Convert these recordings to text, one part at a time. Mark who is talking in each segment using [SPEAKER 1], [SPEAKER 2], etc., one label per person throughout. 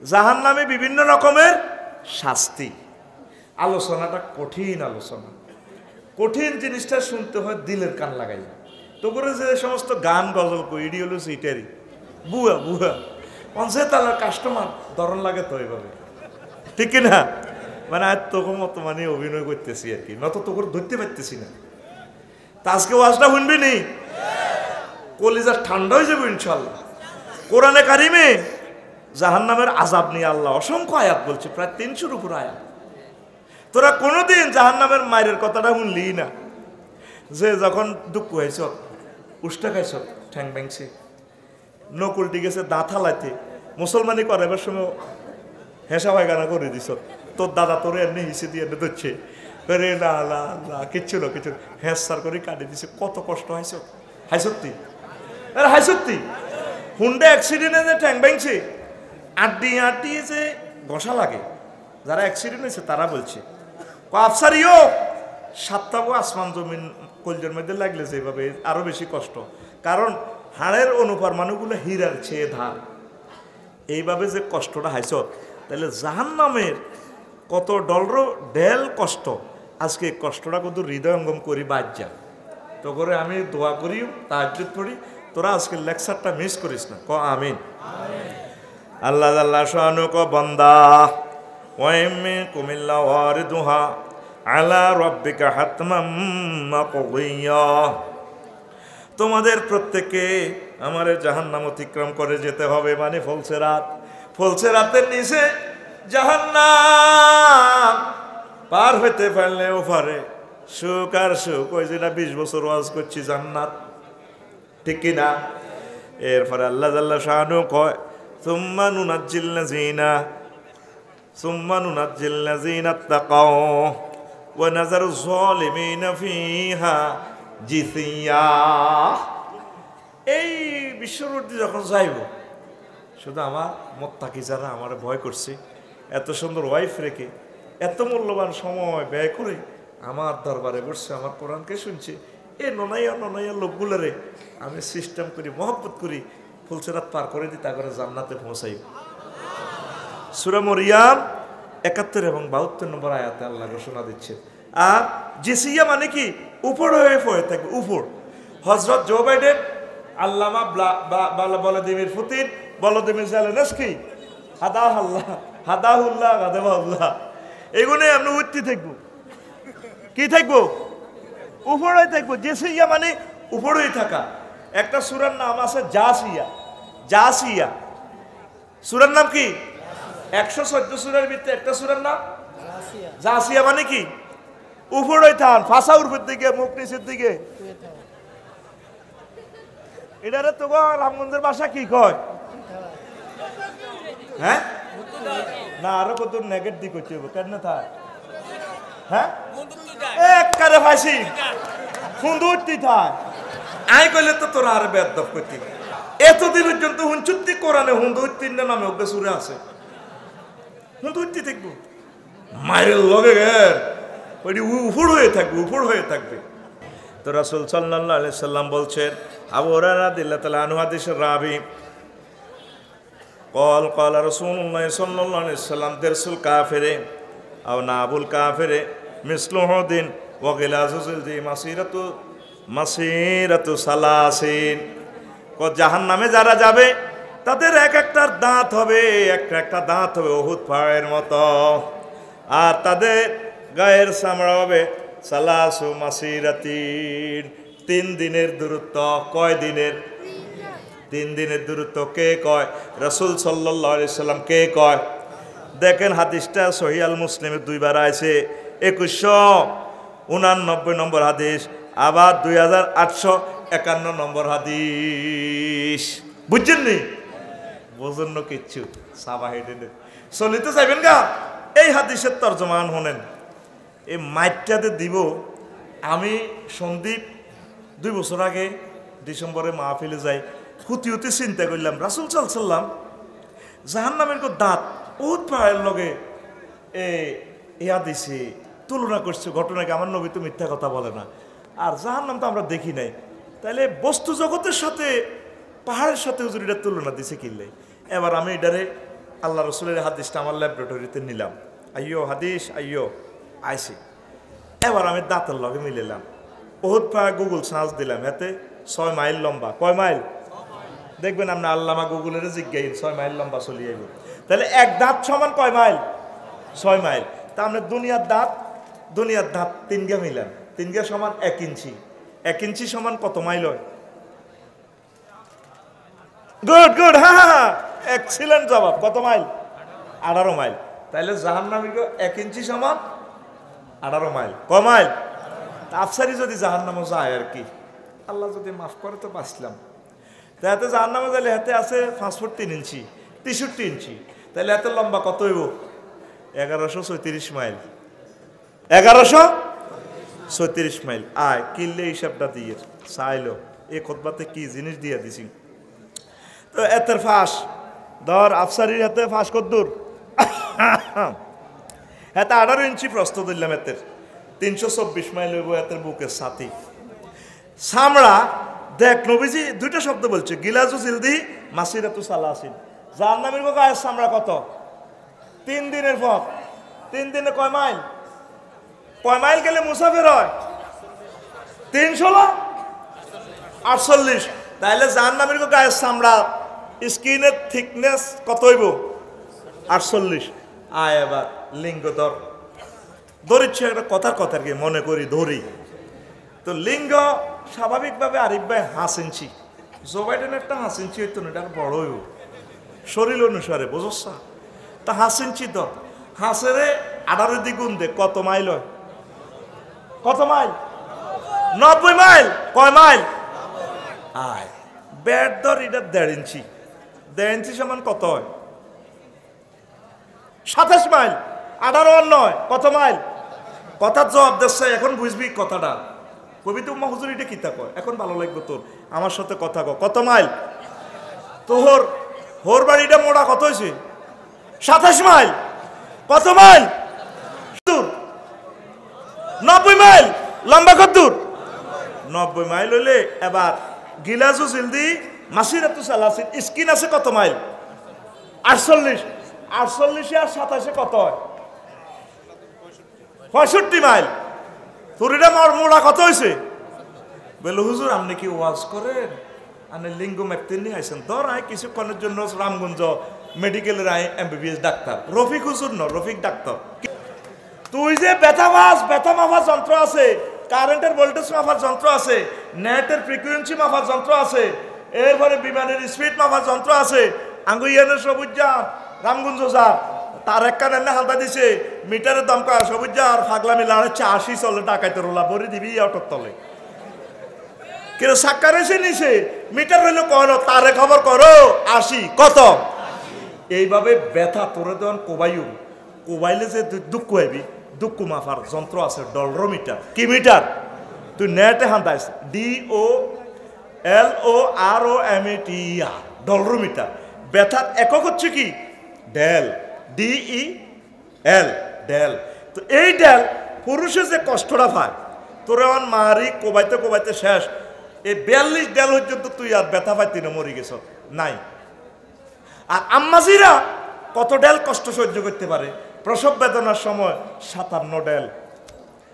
[SPEAKER 1] জাহান্নামে বিভিন্ন রকমের শাস্তি। আলোচনাটা কঠিন আলোচনা, কঠিন জিনিসটা শুনতে হয় দিলের কান লাগাই। তো করে যে সমস্ত গান গজল কইডি হলো সেইটারই বুয়া বুয়া পঞ্চে তালার কাস্টমার ধরন লাগে তো এইভাবে, ঠিক না? মানে আজ তোকে মতো মানে অভিনয় করতেছি আর কি, নত তো করে ধরতে পারতেছি না। তা আজকে ওয়াজটা শুনবি নি, কলিজা ঠান্ডা হয়ে যাবে ইনশাল্লাহ। কোরআনে কারিমে জাহান্নামের আযাব নিয়ে আল্লাহ অসংখ্য আয়াত বলছে, প্রায় 300-র উপর আয়াত। তোরা কোনোদিন জাহান্নামের মায়ের কথাটা শুনলি না, যে যখন দুঃখ হয়েছ, উষ্টা খাইছ, ঠ্যাং ব্যাংছে, নকুলটি গেছে দাঁত হালাইতে, মুসলমানি করাবার সময় হেসা পায়খানা করে দিছ, তোর দাদা তোরে এমনি হিসে দিয়ে এনে ধরছে, রে না না না কিচ্ছু না কিছু, হেঁসার করে কাটে দিছে। কত কষ্ট হাইছ, হাই সত্যি, আরে হাই সত্যি। হুন্ডা অ্যাক্সিডেন্টে যে ঠ্যাং ব্যাংছে, আড্ডি আড্ডি যে ঘষা লাগে, যারা অ্যাক্সিডেন্ট হয়েছে তারা বলছে আফসারিও সাতটাবো আসমান জমিন কলজের মধ্যে লাগলে যেভাবে আরো বেশি কষ্ট, কারণ হাড়ের অনুপরমাণুগুলো হীরার চেয়ে ধার। এইভাবে যে কষ্টটা হাইছ, তাহলে জাহান্নামের কত ডলর ডেল কষ্ট, আজকে কষ্টটা কত হৃদয়ঙ্গম করি বাদ যা। তো করে আমি দোয়া করি, তাহাজ্জুদ পড়ি, তোরা আজকে লেকচারটা মিস করিস না, ক আমিন। আল্লাহ আল্লাহ শানু ক বান্দা ওয়াইমে কুমিল্লা ওয়ারিদুহা আলা রাব্বিকা হাতমাম মাকদিয়া। তোমাদের প্রত্যেককে আমার জাহান্নাম অতিক্রম করে যেতে হবে, মানে ফলসেরাত, ফলসেরাতের নিচে জাহান্নাম পার হইতে পারলে ওপারে সুখ আর সুখ। ওই যেটা 20 বছর ওয়াজ করছি জান্নাত, ঠিক কিনা? এরপরে আল্লাহ জাল্লা শানু কয় সুম্মা নুনাজ্জিল লাযীনা তাকাও ওয়া নাযারু যালিমিনা ফিহা জিসিয়া। এই বিশ্বরূপটি যখন যাইব, শুধু আমার মুত্তাকি যারা আমার ভয় করছে, এত সুন্দর ওয়াইফ রেখে এত মূল্যবান সময় ব্যয় করে আমার দরবারে বসছে, আমার কোরআনকে শুনছে, এ ননাইয়া ননাইয়া লোকগুলোরে আমি সিস্টেম করি, মহব্বত করি, ফুলসেরাত পার করে দিই, তা করে জান্নাতে পৌঁছাই। সূরা মরিয়াম 71 এবং 72 নম্বর আয়াতে আল্লাহ ঘোষণা দিচ্ছে। আর জিসিয়া মানে কি? উপর হয়ে থাকবে, উপর। হযরত জো বাইডেন, আল্লামা ভলাদিমির পুতিন, ভলোদিমির জেলেনস্কি, হাদাহুল্লাহ গাদাবাহুল্লাহ, এগুলোই আমরা উঠতে থাকবো। কি থাকবো? উপরে থাকবো। জিসিয়া মানে উপরেই থাকা। একটা সূরার নাম আছে জাসিয়া, জাসিয়া সূরার নাম কি? 114 সূরার ভিতরে একটা সূরার নাম জাসিয়া, মানে কি? উপরে থান, ফাঁসা উপর দিকে, মুখ নিচের দিকে। এটারে তো রামগঞ্জের ভাষা কি কয়? হ্যাঁ না, আরো কত নেগেট দিক হচ্ছে কেন থাক। হ্যাঁ একবারে ফাঁসি সুন্দরটি থাক। আই কইলে তো তোরা আর বেদব করতি। এতদিন পর্যন্ত হুঞ্চুত্তি কোরআনে হুন্দুত্তির নামে ওকে সুরে আছে, হুন্দুত্তি দেখবো মায়ের লগে ওইটি উফুড় হয়ে থাকবে, উফুড় হয়ে থাকবে। তো রাসূল সাল্লাল্লাহু আলাইহি সাল্লাম বলছেন, আবু হুরায়রা রাদিয়াল্লাহু তাআলা আনহু হাদিসের রাবী, قال رسول الله صلى الله عليه وسلم درس الكافر أو ناب الكافر مثل حد وغلاظ جلده مسيرة সালাসিন। জাহান্নামে যারা যাবে তাদের এক একটা দাঁত হবে, একটা দাঁত হবে উহুদ পাহাড়ের মতো, আর তাদের গায়ের চামড়া হবে সালাসু মাসিরাতিন, 3 দিনের দূরত্ব। কয় দিনের? 3 দিনের দূরত্ব। কে কয়? রাসূল সাল্লাল্লাহু আলাইহি সাল্লাম। কে কয়? দেখেন হাদিসটা সহিহ আল মুসলিমে 2 বার আছে, 2189 নম্বর হাদিস, আবার 2851 নম্বর হাদিস। বুঝছেন নি? বোঝেন না কিচ্ছু, সাবা হেডে চলিতে চাইবেন গা। এই হাদিসের তর্জমান শোনেন, এই মাইটটাতে দিব। আমি সন্দীপ 2 বছর আগে ডিসেম্বরে মাহফিলে যাই, হুতি চিন্তা করলাম, রাসূল সাল্লাল্লাহু আলাইহি সাল্লাম জাহান্নামের দাঁত উহুদ পাহাড়ের লগে ইয়া দিছে, তুলনা করছে ঘটনাকে। আমার নবী তো মিথ্যা কথা বলে না, আর জাহান্নাম তো আমরা দেখি নাই, তাহলে বস্তু জগতের সাথে পাহাড়ের সাথে হুজুর এটা তুলনা দিছে কিনলে। এবার আমি এটারে আল্লাহ রসুলের হাদিসটা আমার ল্যাবরেটরিতে নিলাম, আইয়ো হাদিস আইয়ো আইসি। এবার আমি দাঁতের লগে মিলিলাম, বহুত প্রায় গুগল সার্চ দিলাম, এতে 6 মাইল লম্বা। কয় মাইল? দেখবেন আপনি আল্লামা গুগলের জিজ্ঞাসা 6 মাইল লম্বা চলে যাইব। তাহলে এক দাঁত সমান কয় মাইল? 6 মাইল। তা আমরা দুনিয়ার দাঁত 3 গে মিলাম, 3 গে সমান 1 ইঞ্চি। 1 ইঞ্চি সমান কত মাইল হয়? গুড গুড, হ্যাঁ, এক্সিলেন্ট জবাব। কত মাইল? 18 মাইল। তাহলে জাহান্নামীকে 1 ইঞ্চি সমান 18 মাইল। ক মাইল? আফসারি যদি জাহান্নামে যায় আর কি, আল্লাহ যদি মাফ করে তো বাঁচলাম। তাতে জাহান্নামে যাইলে হাতে আছে 5 ফুট 3 ইঞ্চি, 63 ইঞ্চি। তাহলে এত লম্বা কত হইব? 1134 মাইল। 1134 মাইল। আয় কিনলে হিসাবটা দিয়ে চাইলো এই খোদবাতে কি জিনিস দিয়ে দিছি। তো এতের ফাঁস ধর আফসারির হাতে ফাঁস কদ্দুর, হাতে 18 ইঞ্চি প্রস্তুত দিলাম। এতের 324 মাইল হইব এতের বুকের সাথী। সামড়া দেখ, নবীজি দুইটা শব্দ বলছে, গিলাজু জিলদি মাসিরাতু সালাসিন। জাহান্নামীর গায়ের চামড়া কত? 3 দিনের পথ। 3 দিনে কয় মাইল? কয় মাইল গেলে মুসাফির হয়? 348। তাইলে জাহান্নামীর গায়ের চামড়া স্কিনের থিকনেস কত হইব? 48। আয় এবার লিঙ্গ ধর, ধরিচ্ছে একটা কথার কি মনে করি ধরি। তো লিঙ্গ স্বাভাবিকভাবে আরিফ ভাই 5 ইঞ্চি, জো বাইডেনেরটা 5 ইঞ্চি হইতো না, এটা বড় হইব শরীর অনুসারে, বুঝছ? তা 5 ইঞ্চি ধর, 5-এর 18 দিয়ে গুণ দে, কত মাইল হয়? কত মাইল? 90 মাইল। কয় মাইল? আয় ব্যাট ধর, এটা 1.5 ইঞ্চি। 1.5 ইঞ্চি সমান কত হয়? 27 মাইল। 18 আর 9 কত মাইল? কথার জবাব দিচ্ছে, এখন বুঝবি কথাটা। কবিতা উম্মা হুজুর এটা কিতা কয়, এখন ভালো লাগবে তোর, আমার সাথে কথা কয়। কত মাইল? তোর হোর বাড়িটা মোড়া কত হয়েছে? 27 মাইল। কত মাইল? 90 মাইল। লম্বা কত দূর? 90 মাইল হইলে এবার গিলাজু জিলদি মাসিরাতু সালাসিন, স্কিন আছে কত মাইল? 48। 48 আর 27 কত হয়? 65 মাইল। তোরিটা মোড়া কত হয়েছে? বলে হুজুর আপনি কি ওয়াজ করেন? আপনি লিঙ্গ ম্যাপতেন নিয়ে আইসেন। ধর আয় কিছুক্ষণের জন্য রামগঞ্জ মেডিকেলের আয় MBBS ডাক্তার, রফিক হুজুর ন, রফিক ডাক্তার। তুই যে ব্যথা মাপার যন্ত্র আছে, কারেন্টের ভোল্টেজ মাপার যন্ত্র আছে, নেটের ফ্রিকুয়েন্সি মাপার যন্ত্র আছে, এরপরে বিমানের স্পিড মাপার যন্ত্র আছে। আঙ্গুইয়ানের সবুজ যা রামগঞ্জ যা, তার একটা এনে হালতা দিছে, মিটারের দাম কয় সবুজ যা আর ফাগলা মিলা 80 চলে, টাকাইতে রোলা ভরে দিবি অটোর তলে। কিন্তু সাক্কার এসে নিছে, মিটার হইলো কর, তারে খবর করো 80 কত? এইভাবে ব্যথা তোরে দেন কোবাইলে যে দুঃখ হইবি, দুঃখ মাফার যন্ত্র আছে ডলরোমিটার। কি মিটার? তুই নেটে হান্তাইস, DOLOROMETER, ডলরোমিটার। ব্যথার একক হচ্ছে কি? Del, DEL, del. তো এই ডেল পুরুষে যে কষ্টটা পায়, তোর এখন মারি কোবাইতে শেষ। এই 42 ডেল পর্যন্ত তুই আর ব্যথা পাইতি না, মরি গেছ নাই। আর আম্মাজিরা কত ডেল কষ্ট সহ্য করতে পারে? প্রসব বেদনার সময় 57 ডেল।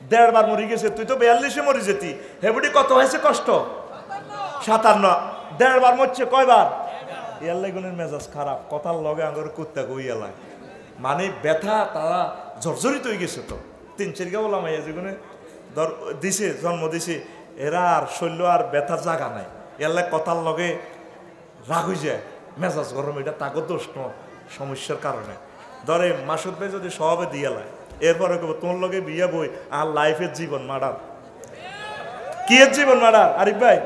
[SPEAKER 1] 1.5 বার মরি গেছে, তুই তো 42-এ মরি যেতি। হেবুটি কত হয়েছে কষ্ট? 57। 1.5 বার মরছে কয়বার? ইয়াল্লাগুনের মেজাজ খারাপ, কথার লগে আঙ্গর কুত্তা গইয়ালা, মানে ব্যথা তারা জর্জরিত হয়ে গেছে। তো 3-4 গে বললাম যেগুলো ধর দিছে, জন্ম দিছে, এরা আর শৈল্য আর ব্যথার জায়গা নাই। ইয়াল্লা কথার লগে রাগ হয়ে যায়, মেজাজ গরম। এটা তাকে দোষ ন, সমস্যার কারণে। ধরে মাসুদ ভাই যদি স্বভাবে দিয়ে লাই, এরপরে কেবল তোর লগে বিয়ে বই আর লাইফের জীবন মার্ডার। কি এর জীবন মার্ডার? আরিফ ভাই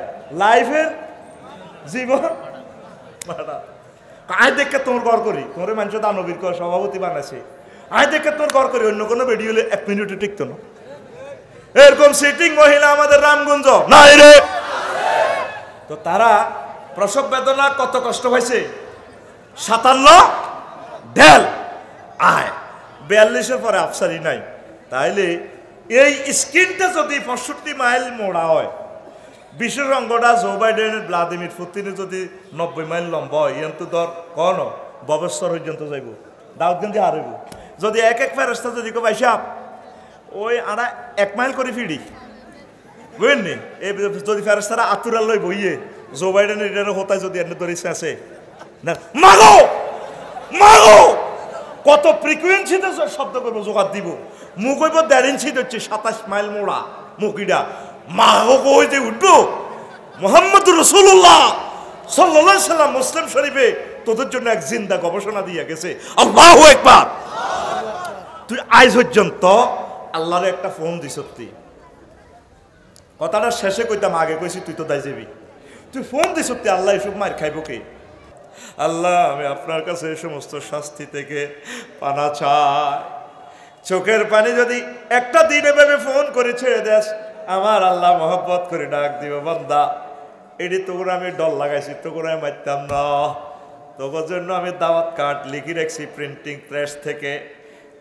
[SPEAKER 1] লাইফের জীবন মার্ডার। আয় দেখে তোর গড় করি, তোর মানুষ দানবীর সভাপতি বানাইছে, আয় দেখে তোর গড় করি। অন্য কোনো ভিডিও হলে 1 মিনিটে টিকতো না। এরকম সিটিং মহিলা আমাদের রামগঞ্জ নাই রে। তো তারা প্রসব বেদনা কত কষ্ট হয়েছে? 57 ডেল। আয় 42-এর পরে আফসারি নাই। তাইলে এই স্কিনটা যদি 65 মাইল মোড়া হয়, বিশ্বের অঙ্গটা জো বাইডেনের ভ্লাদিমির পুতিনের যদি 90 মাইল লম্বা হয়, তো ধর কন ববস্তর পর্যন্ত যাইব দাউদগঞ্জে আর হইব যদি এক এক ফেরেস্তা যদি কো ভাইসাব ওই আড়া 1 মাইল করে ফিরি বুঝলেন নি এই যদি ফেরেস্তারা আতুরাল লই বইয়ে জো বাইডেন এটার হতায় যদি এনে ধরে আছে না মাগো মাগো কত ফ্রিকুয়েন্সিতে শব্দ করবো জোগাড় দিব মুখ হইব 1.5 ইঞ্চি হচ্ছে 27 মাইল মোড়া মুখিটা মাগো কই যে উঠবো মুহাম্মদুর রাসূলুল্লাহ সাল্লাল্লাহু আলাইহি সাল্লাম মুসলিম শরীফে তোদের জন্য এক জিন্দা গবেষণা দিয়ে গেছে আল্লাহু আকবার তুই আজ পর্যন্ত আল্লাহর একটা ফোন দিছ তুই কথাটা শেষে কইতাম আগে কইছি তুই তো দাই যাবি তুই ফোন দিছ তুই আল্লাহ এসব মার খাইব কে আল্লাহ আমি আপনার কাছে এই সমস্ত শাস্তি থেকে পানা চাই চোখের পানি যদি একটা দিন এভাবে ফোন করে ছেড়ে দেস আমার আল্লাহ মহব্বত করে ডাক দিব বান্দা এটি তোর আমি ডল লাগাইছি তোর আমি মারতাম না তোর জন্য আমি দাওয়াত কার্ড লিখে রাখছি প্রিন্টিং প্রেস থেকে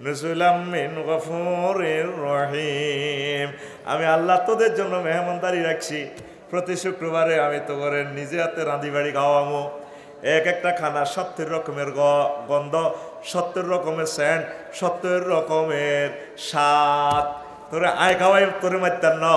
[SPEAKER 1] নুজুলাম মিন গফুরির রহিম আমি আল্লাহ তোদের জন্য মেহমানদারি রাখছি প্রতি শুক্রবারে আমি তোর নিজে হাতে রাঁধি বাড়ি খাওয়ামো এক একটা খানা 70 রকমের গন্ধ 70 রকমের সেন্ট 70 রকমের স্বাদ তোরে আয় খাওয়াই তোরে মারতাম না